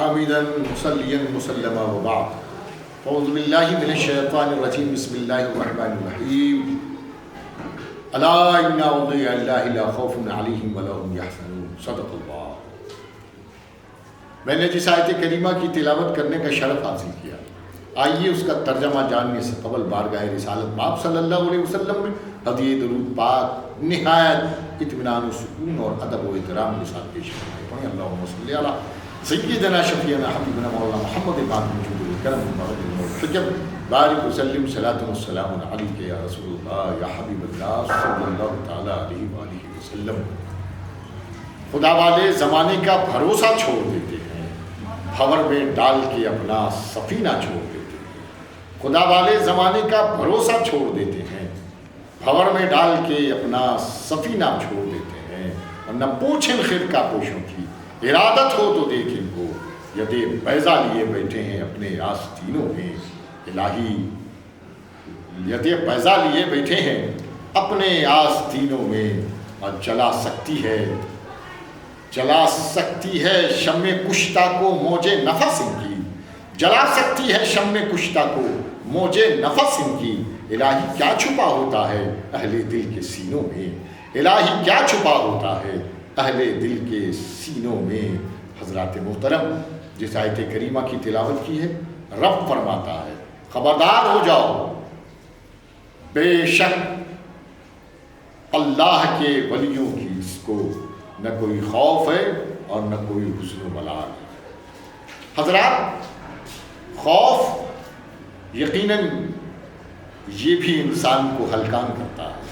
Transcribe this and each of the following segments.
حامدا مصليا مسلما وبعد اعوذ باللہ من الشیطان الرجیم بسم اللہ الرحمن الرحیم الا ان اولیاء اللہ لا خوف علیہم ولا هم یحزنون صدق اللہ۔ میں نے جس آیت کریمہ کی تلاوت کرنے کا شرف حاصل کیا، آئیے اس کا ترجمہ جاننے سے قبل بارگاہ رسالت مآب صلی اللہ علیہ وسلم میں ہدیہ درود پاک نہایت اطمینان و سکون اور ادب و احترام کے ساتھ پیش کرنا پڑھیں۔ اللہم صلی علی سیدنا شفیعنا حبیبنا مولانا محمد پاک موجود الکرم الحجب بارک وسلم صلاۃ والسلام علیک یا رسول اللہ یا حبیب اللہ صلی اللہ تعالی علیہ وآلہ وسلم۔ خدا والے زمانے کا بھروسہ چھوڑ دیتے ہیں، بھور میں ڈال کے اپنا سفینہ چھوڑ دیتے ہیں۔ خدا والے زمانے کا بھروسہ چھوڑ دیتے ہیں، بھور میں ڈال کے اپنا سفینہ چھوڑ دیتے ہیں، اور نہ پوچھیں خرقہ پوشوں کی، ارادت ہو تو دیکھیں کو یدے بیضا لیے بیٹھے ہیں اپنے آستینوں میں۔ الہی یدے بیضا لیے بیٹھے ہیں اپنے آستینوں میں، اور جلا سکتی ہے شمع کشتہ کو موج نفس ان کی، جلا سکتی ہے شمع کشتہ کو موج نفس ان کی۔ الہی کیا چھپا ہوتا ہے اہل دل کے سینوں میں، الہی کیا چھپا ہوتا ہے اہل دل کے سینوں میں۔ حضرات محترم، جس آیت کریمہ کی تلاوت کی ہے، رب فرماتا ہے خبردار ہو جاؤ، بے شک اللہ کے ولیوں کی اس کو نہ کوئی خوف ہے اور نہ کوئی حزن و ملال۔ حضرات، خوف یقیناً یہ بھی انسان کو ہلکان کرتا ہے،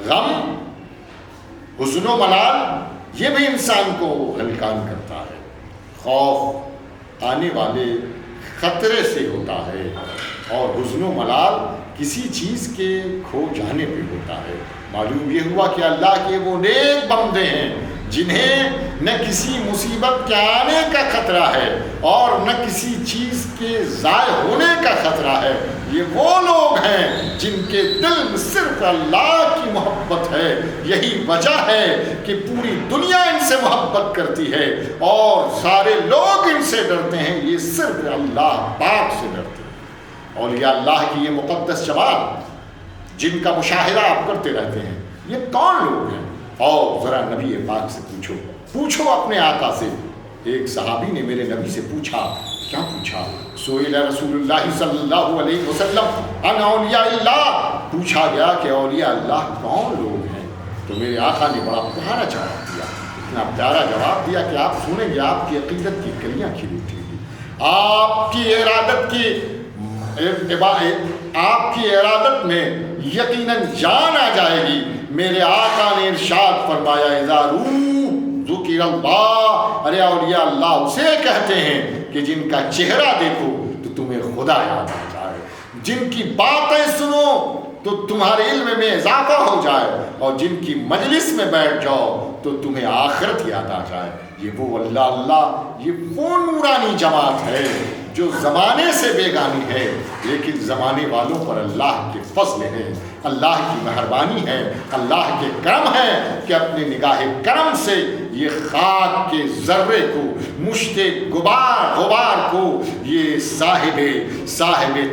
غم حزن و ملال یہ بھی انسان کو ہلکان کرتا ہے۔ خوف آنے والے خطرے سے ہوتا ہے، اور حزن و ملال کسی چیز کے کھو جانے پہ ہوتا ہے۔ معلوم یہ ہوا کہ اللہ کے وہ نیک بندے ہیں جنہیں نہ کسی مصیبت کے آنے کا خطرہ ہے اور نہ کسی چیز کے ضائع ہونے کا خطرہ ہے۔ یہ وہ لوگ ہیں جن کے دل میں صرف اللہ کی محبت ہے۔ یہی وجہ ہے کہ پوری دنیا ان سے محبت کرتی ہے اور سارے لوگ ان سے ڈرتے ہیں، یہ صرف اللہ پاک سے ڈرتے ہیں۔ اولیاء اللہ کی یہ مقدس جماعت جن کا مشاہدہ آپ کرتے رہتے ہیں، یہ کون لوگ ہیں؟ اور ذرا نبی پاک سے پوچھو اپنے آقا سے۔ ایک صحابی نے میرے نبی سے پوچھا، کیا پوچھا؟ سئل رسول اللہ صلی اللہ علیہ وسلم عن اولیاء اللہ، پوچھا گیا کہ اولیاء اللہ کون لوگ ہیں؟ تو میرے آقا نے بڑا پیارا جواب دیا، اتنا پیارا جواب دیا کہ آپ سنیں گے آپ کی عقیدت کی کلیاں کھل اٹھیں گی، آپ کی ارادت میں یقیناً جان آ جائے گی۔ میرے آقا نے ارشاد فرمایا، اذا ذکر اللہ، ارے اولیاء اللہ اسے کہتے ہیں کہ جن کا چہرہ دیکھو تو تمہیں خدا یاد آ جائے، جن کی باتیں سنو تو تمہارے علم میں اضافہ ہو جائے، اور جن کی مجلس میں بیٹھ جاؤ تو تمہیں آخرت یاد آ جائے۔ یہ وہ اللہ یہ وہ نورانی جماعت ہے جو زمانے سے بیگانی ہے، لیکن زمانے والوں پر اللہ کے فضل ہے، اللہ کی مہربانی ہے، اللہ کے کرم ہے کہ اپنے نگاہ کرم سے یہ خاک کے ذرے کو، مشت غبار کو یہ صاحب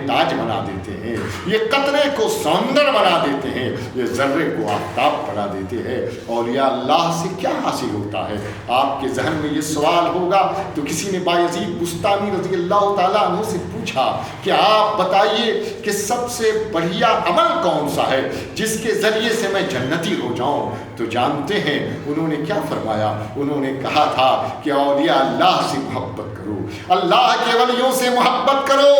تاج بنا دیتے ہیں، یہ قطرے کو سمندر بنا دیتے ہیں، یہ ذرے کو آفتاب بنا دیتے ہیں۔ اولیاء اللہ سے کیا حاصل ہوتا ہے؟ آپ کے ذہن میں یہ سوال ہوگا تو کسی نے بایزید بستانی رضی اللہ تعالیٰ عنہ سے پوچھا کہ آپ بتائیے کہ سب سے بڑھیا عمل کون سا ہے جس کے ذریعے سے میں جنتی ہو جاؤں؟ تو جانتے ہیں انہوں نے کیا فرمایا؟ انہوں نے کہا تھا کہ اولیاء اللہ سے محبت کرو، اللہ کے ولیوں سے محبت کرو۔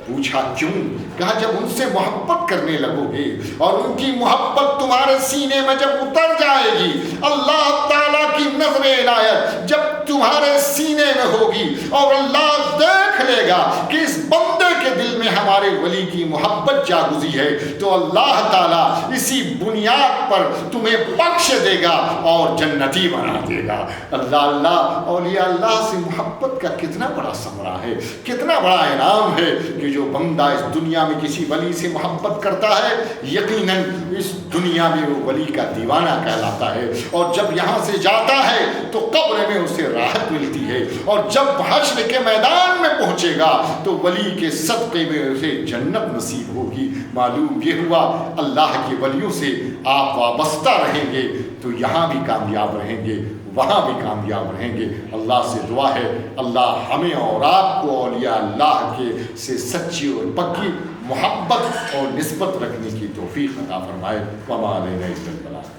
پوچھا کیوں؟ کہا جب ان سے محبت کرنے لگو گے اور ان کی محبت تمہارے سینے میں جب اتر جائے گی، اللہ تعالیٰ کی نظر عنایت جب تمہارے سینے میں ہوگی اور اللہ دیکھ لے گا کہ اس بندے کے دل میں میں ہمارے ولی کی محبت جاگزی ہے تو اللہ تعالیٰ اسی بنیاد پر تمہیں بخش دے گا اور جنتی بنا دے گا۔ اللہ اولیاء اللہ سے محبت کا کتنا بڑا ثمرہ ہے، کتنا بڑا انعام ہے کہ جو بندہ اس دنیا میں کسی ولی سے محبت کرتا ہے یقیناً اس دنیا میں وہ ولی کا دیوانہ کہلاتا ہے، اور جب یہاں سے جاتا ہے تو قبر میں اسے راحت ملتی ہے، اور جب حشر کے میدان میں پہنچے گا تو ولی کے صدقے میں اسے جنت نصیب ہوگی۔ معلوم یہ ہوا اللہ کے ولیوں سے آپ وابستہ رہیں گے تو یہاں بھی کامیاب رہیں گے، وہاں بھی کامیاب رہیں گے۔ اللہ سے دعا ہے اللہ ہمیں اور آپ کو اولیاء اللہ کے سے سچی اور پکی محبت اور نسبت رکھنے کی توفیق عطا فرمائے۔ وما علینا الا البلاغ۔